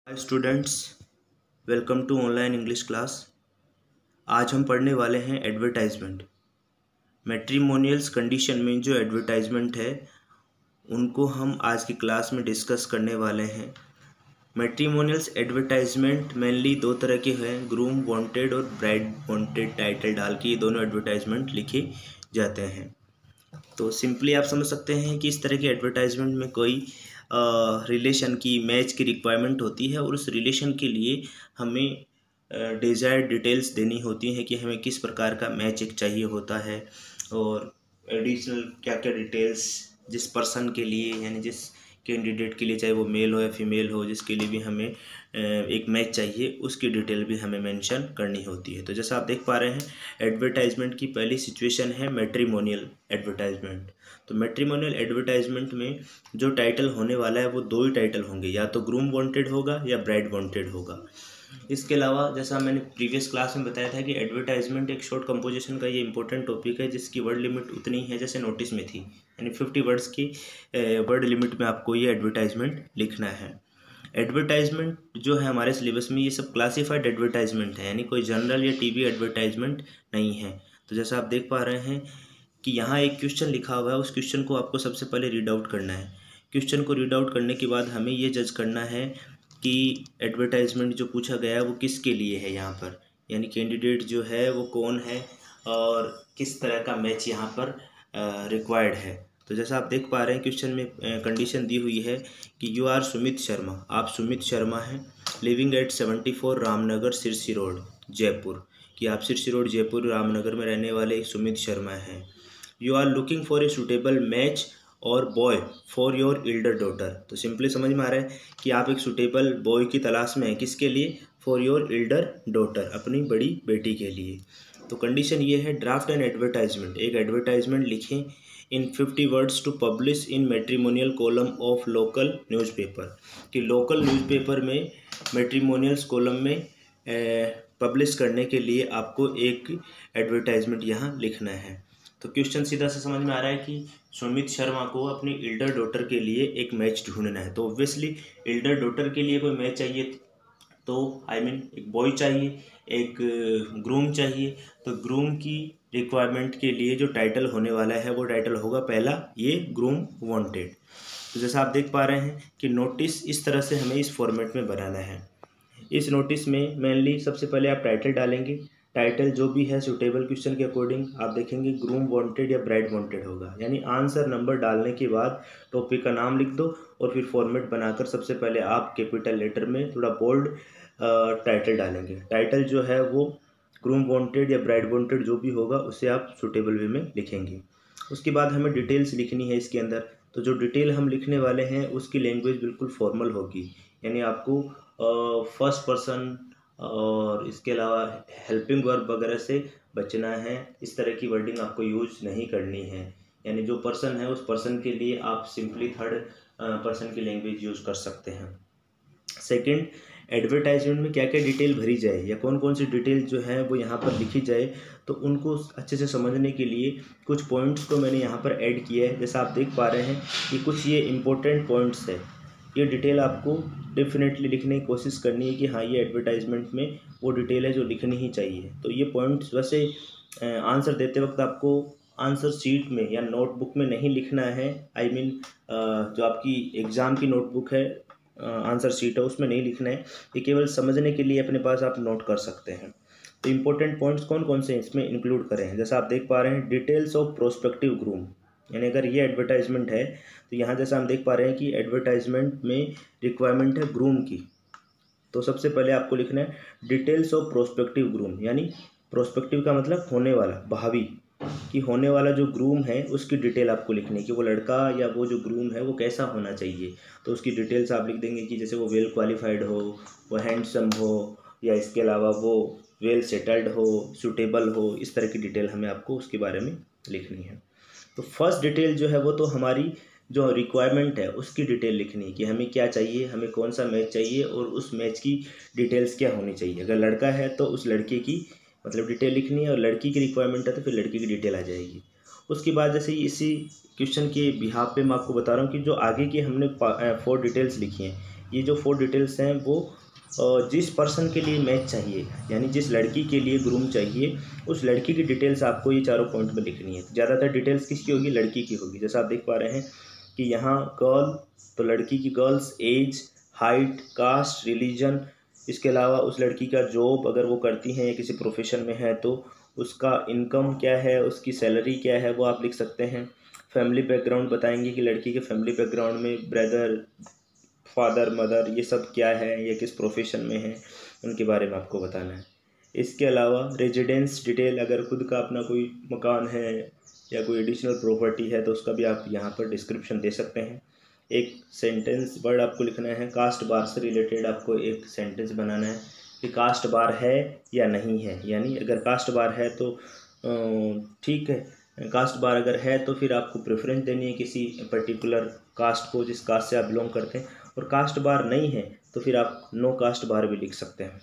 Hi students, welcome to online English class. आज हम पढ़ने वाले हैं एडवर्टाइजमेंट। मैट्रिमोनियल्स कंडीशन में जो एडवर्टाइजमेंट है उनको हम आज की क्लास में डिस्कस करने वाले हैं। मैट्रिमोनियल्स एडवर्टाइजमेंट मेनली दो तरह के हैं, ग्रूम वांटेड और ब्राइड वांटेड टाइटल डाल के ये दोनों एडवर्टाइजमेंट लिखे जाते हैं। तो सिंपली आप समझ सकते हैं कि इस तरह की एडवर्टाइजमेंट में कोई रिलेशन की मैच की रिक्वायरमेंट होती है और उस रिलेशन के लिए हमें डिज़ायर्ड डिटेल्स देनी होती हैं कि हमें किस प्रकार का मैच एक चाहिए होता है और एडिशनल क्या क्या डिटेल्स जिस पर्सन के लिए यानी जिस कैंडिडेट के लिए, चाहे वो मेल हो या फीमेल हो, जिसके लिए भी हमें एक मैच चाहिए उसकी डिटेल भी हमें मेंशन करनी होती है। तो जैसा आप देख पा रहे हैं एडवर्टाइजमेंट की पहली सिचुएशन है मैट्रिमोनियल एडवर्टाइजमेंट। तो मैट्रिमोनियल एडवर्टाइजमेंट में जो टाइटल होने वाला है वो दो ही टाइटल होंगे, या तो ग्रूम वांटेड होगा या ब्राइड वांटेड होगा। इसके अलावा जैसा मैंने प्रीवियस क्लास में बताया था कि एडवर्टाइजमेंट एक शॉर्ट कंपोजिशन का ये इंपॉर्टेंट टॉपिक है जिसकी वर्ड लिमिट उतनी है जैसे नोटिस में थी, यानी 50 वर्ड्स की वर्ड लिमिट में आपको ये एडवर्टाइजमेंट लिखना है। एडवर्टाइजमेंट जो है हमारे सिलेबस में ये सब क्लासिफाइड एडवर्टाइजमेंट है, यानी कोई जनरल या टीवी एडवर्टाइजमेंट नहीं है। तो जैसा आप देख पा रहे हैं कि यहाँ एक क्वेश्चन लिखा हुआ है, उस क्वेश्चन को आपको सबसे पहले रीड आउट करना है। क्वेश्चन को रीड आउट करने के बाद हमें ये जज करना है कि एडवर्टाइजमेंट जो पूछा गया है वो किसके लिए है यहाँ पर, यानी कैंडिडेट जो है वो कौन है और किस तरह का मैच यहाँ पर रिक्वायर्ड है। तो जैसा आप देख पा रहे हैं क्वेश्चन में कंडीशन दी हुई है कि यू आर सुमित शर्मा, आप सुमित शर्मा हैं, living at 74 Ramnagar Sirsi road Jaipur, कि आप सिरसी रोड जयपुर रामनगर में रहने वाले सुमित शर्मा हैं। You are looking for a suitable match और boy for your elder daughter. तो सिंपली समझ में आ रहा है कि आप एक सुटेबल बॉय की तलाश में हैं, किसके लिए? फॉर योर एल्डर डॉटर, अपनी बड़ी बेटी के लिए। तो कंडीशन ये है, ड्राफ्ट एन एडवर्टाइजमेंट, एक एडवर्टाइजमेंट लिखें in 50 words to publish in matrimonial column of local newspaper, कि लोकल न्यूज़पेपर में मैट्रिमोनियल्स कॉलम में पब्लिश करने के लिए आपको एक एडवर्टाइजमेंट यहाँ लिखना है। तो क्वेश्चन सीधा से समझ में आ रहा है कि सुमित शर्मा को अपनी एल्डर डॉटर के लिए एक मैच ढूंढना है। तो ऑब्वियसली एल्डर डॉटर के लिए कोई मैच चाहिए, तो एक बॉय चाहिए, एक ग्रूम चाहिए। तो ग्रूम की रिक्वायरमेंट के लिए जो टाइटल होने वाला है वो टाइटल होगा पहला ये ग्रूम वांटेड। तो जैसा आप देख पा रहे हैं कि नोटिस इस तरह से हमें इस फॉर्मेट में बनाना है। इस नोटिस में मेनली सबसे पहले आप टाइटल डालेंगे, टाइटल जो भी है सूटेबल क्वेश्चन के अकॉर्डिंग आप देखेंगे ग्रूम वांटेड या ब्राइड वांटेड होगा, यानी आंसर नंबर डालने के बाद टॉपिक का नाम लिख दो और फिर फॉर्मेट बनाकर सबसे पहले आप कैपिटल लेटर में थोड़ा बोल्ड टाइटल डालेंगे। टाइटल जो है वो ग्रूम वांटेड या ब्राइड वांटेड जो भी होगा उसे आप सूटेबल वे में लिखेंगे। उसके बाद हमें डिटेल्स लिखनी है इसके अंदर। तो जो डिटेल हम लिखने वाले हैं उसकी लैंग्वेज बिल्कुल फॉर्मल होगी, यानी आपको फर्स्ट पर्सन और इसके अलावा हेल्पिंग वर्ब वगैरह से बचना है। इस तरह की वर्डिंग आपको यूज नहीं करनी है, यानी जो पर्सन है उस पर्सन के लिए आप सिंपली थर्ड पर्सन की लैंग्वेज यूज कर सकते हैं। सेकंड, एडवर्टाइजमेंट में क्या क्या डिटेल भरी जाए या कौन कौन सी डिटेल जो है वो यहाँ पर लिखी जाए, तो उनको अच्छे से समझने के लिए कुछ पॉइंट्स को मैंने यहाँ पर ऐड किया है। जैसा आप देख पा रहे हैं कि कुछ ये इंपॉर्टेंट पॉइंट्स है, ये डिटेल आपको डेफिनेटली लिखने की कोशिश करनी है कि हाँ ये एडवर्टाइजमेंट में वो डिटेल है जो लिखनी ही चाहिए। तो ये पॉइंट्स वैसे आंसर देते वक्त आपको आंसर शीट में या नोटबुक में नहीं लिखना है, जो आपकी एग्ज़ाम की नोटबुक है, आंसर शीट है, उसमें नहीं लिखना है। ये केवल समझने के लिए अपने पास आप नोट कर सकते हैं। तो इम्पोर्टेंट पॉइंट्स कौन कौन से इसमें इंक्लूड करें हैं, जैसा आप देख पा रहे हैं डिटेल्स ऑफ प्रोस्पेक्टिव ग्रूम, यानी अगर ये एडवर्टाइजमेंट है तो यहाँ जैसा हम देख पा रहे हैं कि एडवर्टाइजमेंट में रिक्वायरमेंट है ग्रूम की। तो सबसे पहले आपको लिखना है डिटेल्स ऑफ प्रोस्पेक्टिव ग्रूम, यानी प्रोस्पेक्टिव का मतलब होने वाला, भावी, कि होने वाला जो ग्रूम है उसकी डिटेल आपको लिखनी है कि वो लड़का या वो जो ग्रूम है वो कैसा होना चाहिए। तो उसकी डिटेल्स आप लिख देंगे कि जैसे वो वेल क्वालिफाइड हो, वो हैंडसम हो, या इसके अलावा वो वेल सेटल्ड हो, सूटेबल हो, इस तरह की डिटेल हमें आपको उसके बारे में लिखनी है। तो फर्स्ट डिटेल जो है वो तो हमारी जो रिक्वायरमेंट है उसकी डिटेल लिखनी है कि हमें क्या चाहिए, हमें कौन सा मैच चाहिए और उस मैच की डिटेल्स क्या होनी चाहिए। अगर लड़का है तो उस लड़के की डिटेल लिखनी है, और लड़की की रिक्वायरमेंट है तो फिर लड़की की डिटेल आ जाएगी। उसके बाद जैसे इसी क्वेश्चन के बिहाफ पे मैं आपको बता रहा हूँ कि जो आगे की हमने 4 डिटेल्स लिखी हैं, ये जो 4 डिटेल्स हैं वो जिस पर्सन के लिए मैच चाहिए, यानी जिस लड़की के लिए ग्रूम चाहिए, उस लड़की की डिटेल्स आपको ये चारों पॉइंट में लिखनी है। ज़्यादातर डिटेल्स किसकी होगी? लड़की की होगी। जैसा आप देख पा रहे हैं कि यहाँ गर्ल, तो लड़की की girls age, height, caste, religion, इसके अलावा उस लड़की का जॉब अगर वो करती हैं या किसी प्रोफेशन में है तो उसका इनकम क्या है, उसकी सैलरी क्या है, वो आप लिख सकते हैं। फैमिली बैकग्राउंड बताएंगे कि लड़की के फैमिली बैकग्राउंड में ब्रदर, फादर, मदर ये सब क्या है या किस प्रोफेशन में है, उनके बारे में आपको बताना है। इसके अलावा रेजिडेंस डिटेल, अगर खुद का अपना कोई मकान है या कोई एडिशनल प्रॉपर्टी है तो उसका भी आप यहाँ पर डिस्क्रिप्शन दे सकते हैं। एक सेंटेंस वर्ड आपको लिखना है। कास्ट बार से रिलेटेड आपको एक सेंटेंस बनाना है कि कास्ट बार है या नहीं है, यानी अगर कास्ट बार है तो ठीक है, कास्ट बार अगर है तो फिर आपको प्रेफरेंस देनी है किसी पर्टिकुलर कास्ट को जिस कास्ट से आप बिलोंग करते हैं, और कास्ट बार नहीं है तो फिर आप नो कास्ट बार भी लिख सकते हैं।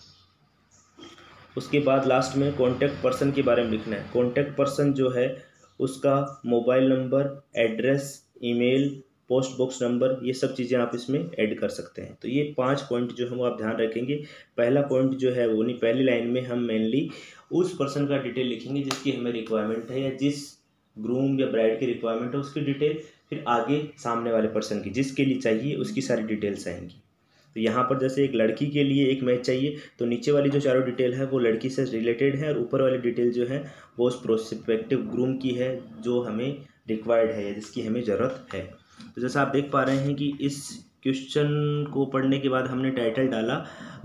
उसके बाद लास्ट में कॉन्टैक्ट पर्सन के बारे में लिखना है। कॉन्टैक्ट पर्सन जो है उसका mobile number, address, email, post box number, ये सब चीज़ें आप इसमें ऐड कर सकते हैं। तो ये 5 पॉइंट जो है वो आप ध्यान रखेंगे। पहला पॉइंट जो है वो नहीं, पहली लाइन में हम मेनली उस पर्सन का डिटेल लिखेंगे जिसकी हमें रिक्वायरमेंट है, या जिस ग्रूम या ब्राइड की रिक्वायरमेंट है उसकी डिटेल, फिर आगे सामने वाले पर्सन की जिसके लिए चाहिए उसकी सारी डिटेल्स आएंगी। तो यहाँ पर जैसे एक लड़की के लिए एक मैच चाहिए तो नीचे वाली जो चारों डिटेल है वो लड़की से रिलेटेड है, और ऊपर वाली डिटेल जो है वो उस प्रोस्पेक्टिव ग्रूम की है जो हमें रिक्वायर्ड है या जिसकी हमें ज़रूरत है। तो जैसा आप देख पा रहे हैं कि इस क्वेश्चन को पढ़ने के बाद हमने टाइटल डाला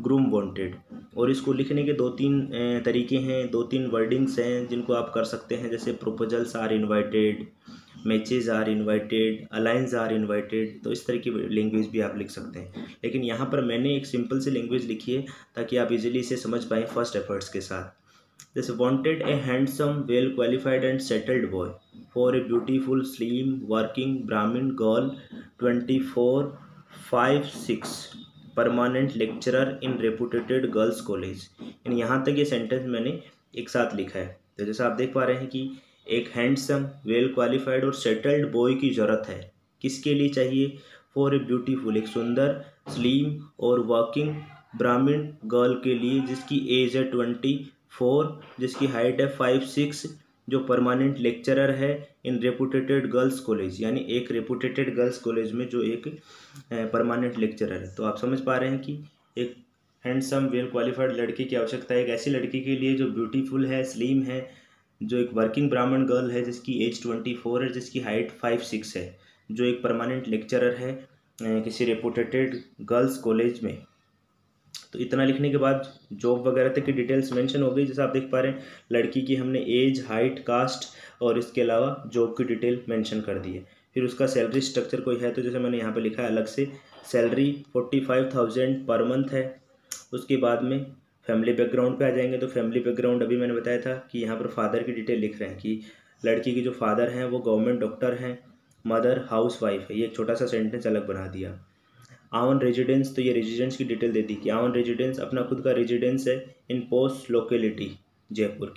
ग्रूम वांटेड, और इसको लिखने के 2-3 तरीके हैं, 2-3 वर्डिंग्स हैं जिनको आप कर सकते हैं, जैसे proposals are invited, matches are invited, alliance are invited. तो इस तरह की लैंग्वेज भी आप लिख सकते हैं, लेकिन यहाँ पर मैंने एक सिंपल सी लैंग्वेज लिखी है ताकि आप इजीली इसे समझ पाएँ फर्स्ट एफर्ट्स के साथ। जैसे wanted a handsome, well qualified and settled boy for a beautiful slim working Brahmin girl 24/5/6 permanent lecturer in reputed girls college. यानी यहाँ तक ये सेंटेंस मैंने एक साथ लिखा है। तो जैसा आप देख पा रहे हैं कि एक हैंडसम, वेल क्वालिफाइड और सेटल्ड बॉय की ज़रूरत है। किसके लिए चाहिए? फॉर ए ब्यूटीफुल, एक सुंदर, स्लिम और वर्किंग ब्राह्मण गर्ल के लिए जिसकी एज है 24, जिसकी हाइट है 5'6", जो परमानेंट लेक्चरर है इन रेपुटेटेड गर्ल्स कॉलेज, यानी एक रेपुटेटेड गर्ल्स कॉलेज में जो एक परमानेंट लेक्चरर है। तो आप समझ पा रहे हैं कि एक हैंडसम, वेल क्वालिफाइड लड़की की आवश्यकता है, एक ऐसी लड़की के लिए जो ब्यूटीफुल है, स्लिम है, जो एक वर्किंग ब्राह्मण गर्ल है जिसकी एज 24 है, जिसकी हाइट 5'6" है, जो एक परमानेंट लेक्चरर है किसी रेपुटेटेड गर्ल्स कॉलेज में। तो इतना लिखने के बाद जॉब वगैरह तक की डिटेल्स मेंशन हो गई। जैसा आप देख पा रहे हैं लड़की की हमने एज, हाइट, कास्ट और इसके अलावा जॉब की डिटेल मेंशन कर दी है। फिर उसका सैलरी स्ट्रक्चर कोई है तो जैसे मैंने यहाँ पे लिखा है अलग से, सैलरी 45,000 पर मंथ है। उसके बाद में फैमिली बैकग्राउंड पे आ जाएंगे। तो फैमिली बैकग्राउंड अभी मैंने बताया था कि यहाँ पर फादर की डिटेल लिख रहे हैं कि लड़की की जो फादर हैं वो गवर्नमेंट डॉक्टर हैं, मदर हाउस वाइफ है। ये एक छोटा सा सेंटेंस अलग बना दिया। आवन रेजिडेंस, तो ये रेजिडेंस की डिटेल दे दी कि आवन रेजिडेंस अपना खुद का रेजिडेंस है इन पोस्ट लोकेलिटी, जयपुर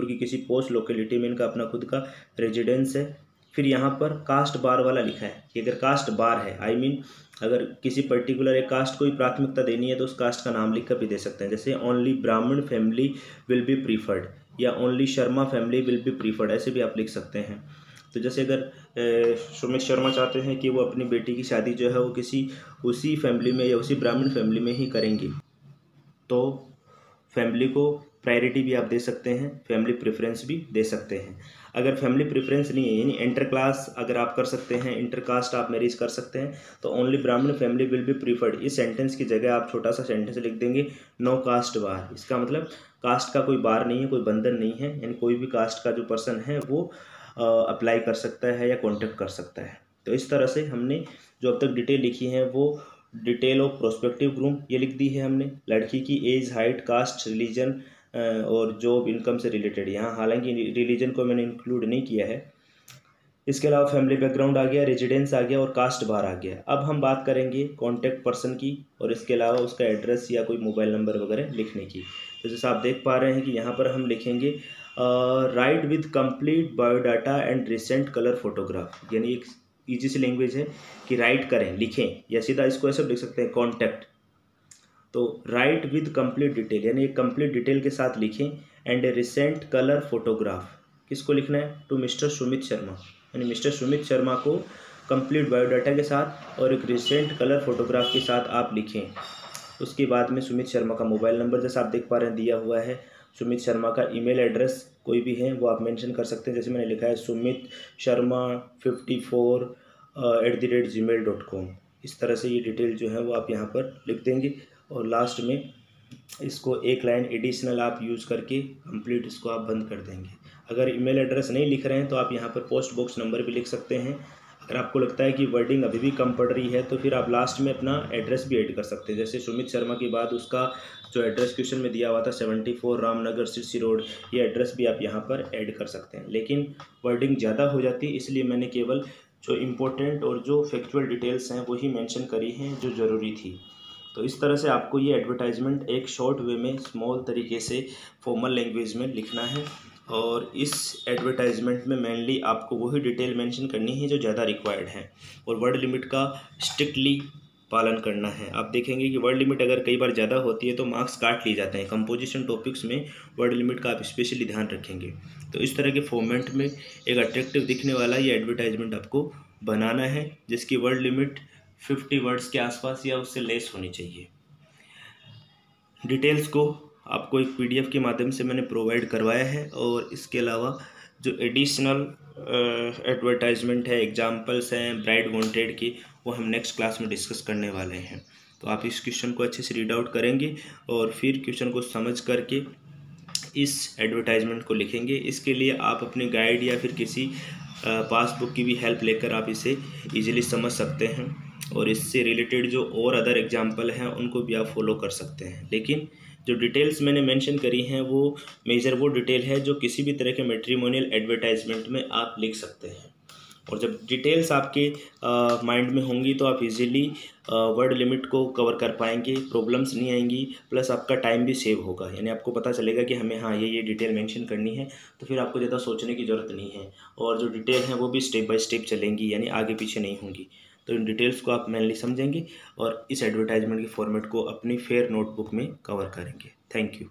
की किसी पोस्ट लोकेलिटी में इनका अपना खुद का रेजिडेंस है। फिर यहाँ पर कास्ट बार वाला लिखा है कि अगर कास्ट बार है, आई मीन अगर किसी पर्टिकुलर एक कास्ट को ही प्राथमिकता देनी है तो उस कास्ट का नाम लिख कर भी दे सकते हैं। जैसे ओनली ब्राह्मण फैमिली विल बी प्रीफर्ड या only Sharma family will be preferred, ऐसे भी आप लिख सकते हैं। तो जैसे अगर सुमित शर्मा चाहते हैं कि वो अपनी बेटी की शादी जो है वो किसी उसी फैमिली में या उसी ब्राह्मण फैमिली में ही करेंगे, तो फैमिली को प्रायोरिटी भी आप दे सकते हैं, फैमिली प्रेफरेंस भी दे सकते हैं। अगर फैमिली प्रेफरेंस नहीं है, यानी इंटर क्लास अगर आप कर सकते हैं, इंटर कास्ट आप मैरिज कर सकते हैं, तो ओनली ब्राह्मण फैमिली विल बी प्रीफर्ड, इस सेंटेंस की जगह आप छोटा सा सेंटेंस लिख देंगे नो कास्ट बार। इसका मतलब कास्ट का कोई बार नहीं है, कोई बंधन नहीं है, यानी कोई भी कास्ट का जो पर्सन है वो अप्लाई कर सकता है या कॉन्टेक्ट कर सकता है। तो इस तरह से हमने जो अब तक डिटेल लिखी है वो डिटेल ऑफ प्रोस्पेक्टिव ग्रूम ये लिख दी है हमने। लड़की की एज, हाइट, कास्ट, रिलीजन और जॉब, इनकम से रिलेटेड, यहाँ हालांकि रिलीजन को मैंने इंक्लूड नहीं किया है। इसके अलावा फैमिली बैकग्राउंड आ गया, रेजिडेंस आ गया और कास्ट बार आ गया। अब हम बात करेंगे कॉन्टैक्ट पर्सन की और इसके अलावा उसका एड्रेस या कोई मोबाइल नंबर वगैरह लिखने की। तो जैसे आप देख पा रहे हैं कि यहाँ पर हम लिखेंगे right with complete biodata and recent colour photograph, यानी एक ईजी सी लैंग्वेज है कि राइट करें, लिखें, या सीधा इसको ऐसे लिख सकते हैं कॉन्टैक्ट। तो राइट विद कंप्लीट डिटेल, यानी एक कंप्लीट डिटेल के साथ लिखें। And A recent colour photograph, किसको लिखना है? टू मिस्टर सुमित शर्मा, यानी मिस्टर सुमित शर्मा को कंप्लीट बायोडाटा के साथ और एक रिसेंट कलर फोटोग्राफ के साथ आप लिखें। उसके बाद में सुमित शर्मा का मोबाइल नंबर जैसा आप देख पा रहे हैं दिया हुआ है। सुमित शर्मा का ईमेल एड्रेस कोई भी है वो आप मेंशन कर सकते हैं, जैसे मैंने लिखा है सुमित शर्मा 54@gmail.com। इस तरह से ये डिटेल जो है वो आप यहाँ पर लिख देंगे और लास्ट में इसको एक लाइन एडिशनल आप यूज़ करके कंप्लीट इसको आप बंद कर देंगे। अगर ईमेल एड्रेस नहीं लिख रहे हैं तो आप यहाँ पर पोस्ट बॉक्स नंबर भी लिख सकते हैं। अगर आपको लगता है कि वर्डिंग अभी भी कम पड़ रही है तो फिर आप लास्ट में अपना एड्रेस भी ऐड कर सकते हैं। जैसे सुमित शर्मा के बाद उसका जो एड्रेस क्वेश्चन में दिया हुआ था 74 रामनगर सिरसी रोड, ये एड्रेस भी आप यहाँ पर ऐड कर सकते हैं। लेकिन वर्डिंग ज़्यादा हो जाती है, इसलिए मैंने केवल जो इम्पोर्टेंट और जो फैक्चुअल डिटेल्स हैं वही मेंशन करी हैं जो ज़रूरी थी। तो इस तरह से आपको ये एडवर्टाइजमेंट एक शॉर्ट वे में स्मॉल तरीके से फॉर्मल लैंग्वेज में लिखना है। और इस एडवर्टाइजमेंट में मेनली आपको वही डिटेल मेंशन करनी है जो ज़्यादा रिक्वायर्ड है और वर्ड लिमिट का स्ट्रिक्टली पालन करना है। आप देखेंगे कि वर्ड लिमिट अगर कई बार ज़्यादा होती है तो मार्क्स काट लिए जाते हैं। कंपोजिशन टॉपिक्स में वर्ड लिमिट का आप स्पेशली ध्यान रखेंगे। तो इस तरह के फॉर्मेट में एक अट्रैक्टिव दिखने वाला ये एडवर्टाइजमेंट आपको बनाना है, जिसकी वर्ड लिमिट 50 वर्ड्स के आसपास या उससे लेस होनी चाहिए। डिटेल्स को आपको एक PDF के माध्यम से मैंने प्रोवाइड करवाया है और इसके अलावा जो एडिशनल एडवर्टाइजमेंट है, एग्जांपल्स हैं ब्राइड वांटेड की, वो हम नेक्स्ट क्लास में डिस्कस करने वाले हैं। तो आप इस क्वेश्चन को अच्छे से रीड आउट करेंगे और फिर क्वेश्चन को समझ करके इस एडवर्टाइजमेंट को लिखेंगे। इसके लिए आप अपने गाइड या फिर किसी पासबुक की भी हेल्प लेकर आप इसे ईजिली समझ सकते हैं और इससे रिलेटेड जो और अदर एग्जांपल हैं उनको भी आप फॉलो कर सकते हैं। लेकिन जो डिटेल्स मैंने मेंशन करी हैं वो मेजर वो डिटेल है जो किसी भी तरह के मैट्रिमोनियल एडवर्टाइजमेंट में आप लिख सकते हैं। और जब डिटेल्स आपके माइंड में होंगी तो आप इजीली वर्ड लिमिट को कवर कर पाएंगे, प्रॉब्लम्स नहीं आएंगी, प्लस आपका टाइम भी सेव होगा। यानी आपको पता चलेगा कि हमें हाँ ये डिटेल मेंशन करनी है, तो फिर आपको ज़्यादा सोचने की ज़रूरत नहीं है और जो डिटेल हैं वो भी स्टेप बाय स्टेप चलेंगी, यानी आगे पीछे नहीं होंगी। तो इन डिटेल्स को आप मेनली समझेंगे और इस एडवर्टाइजमेंट के फॉर्मेट को अपनी फेयर नोटबुक में कवर करेंगे। Thank you.